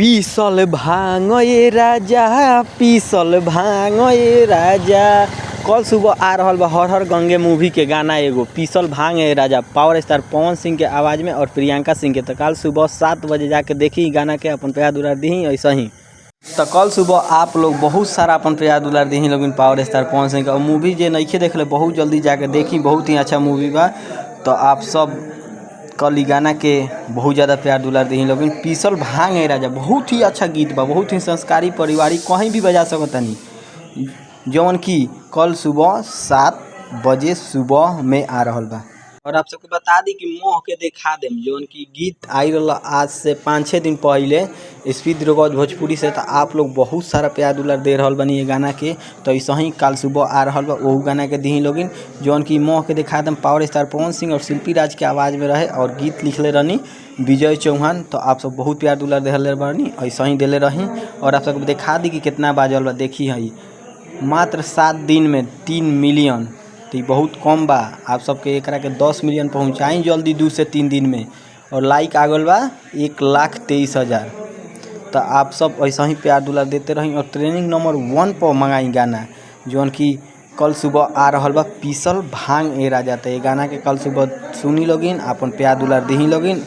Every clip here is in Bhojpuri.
पीसल भांग ये राजा, पीसल भांग ये राजा। कल सुबह आ रहल बा हर हर गंगे मूवी के गाना एगो पीसल भांग ये राजा, पावर स्टार पवन सिंह के आवाज़ में और प्रियंका सिंह के। तो कल सुबह 7 बजे जाके देखी गाना के, अपन प्यार दुलार दी ऐसा ही। तो कल सुबह आप लोग बहुत सारा अपन प्यार दुलार दी लोग पावर स्टार पवन सिंह का। मूवी जे नहीं देख बहुत जल्दी जाके देखी, बहुत ही अच्छा मूवी बा। तो आप सब कल ई गाना के बहुत ज़्यादा प्यार दुलार दी लोग। पीसल भांग है राजा बहुत ही अच्छा गीत बा, बहुत ही संस्कारी पारिवारिक, कहीं भी बजा सकतनी। जौन कि कल सुबह 7 बजे सुबह में आ रहल बा। और आप सबको बता दी कि मोह के देखा देम जौन कि गीत आई रहा आज से 5-6 दिन पहले स्पीड रोगज भोजपुरी से। तो आप लोग बहुत सारा प्यार दुलार दे रहल बनी ये गाना के। तो ऐसा ही कल सुबह आ रहल बा वो गाना के दी लोगिन जौन कि मोह के देखा देम, पावर स्टार पवन सिंह और शिल्पी राज के आवाज़ में रहे और गीत लिखले रहनी विजय चौहान। तो आप सब बहुत प्यार दुलार दे बनी, ऐसा ही दिले रही। और आप सबको दिखा दी कि कितना बाजल बा। देखी है मात्र 7 दिन में 3 मिलियन, तो बहुत कम बा। आप सबके एकरा के 10 मिलियन पहुँचाई जल्दी 2 से 3 दिन में। और लाइक आ गल बा 1,23,000। तो आप सब ऐसा ही प्यार दुलार देते रही और ट्रेनिंग नंबर 1 पर मंगाई गाना जौन कि कल सुबह आ रहल बा पीसल भांग ए राजा। तो ये गाना के कल सुबह सुनी लोगिन, अपन प्यार दुलार दी लोगिन।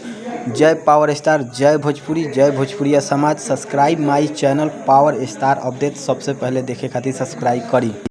जय पावर स्टार, जय भोजपुरी, जय भोजपुरिया समाज। Subscribe my channel power star update सबसे पहले देखे खातिर सब्सक्राइब करी।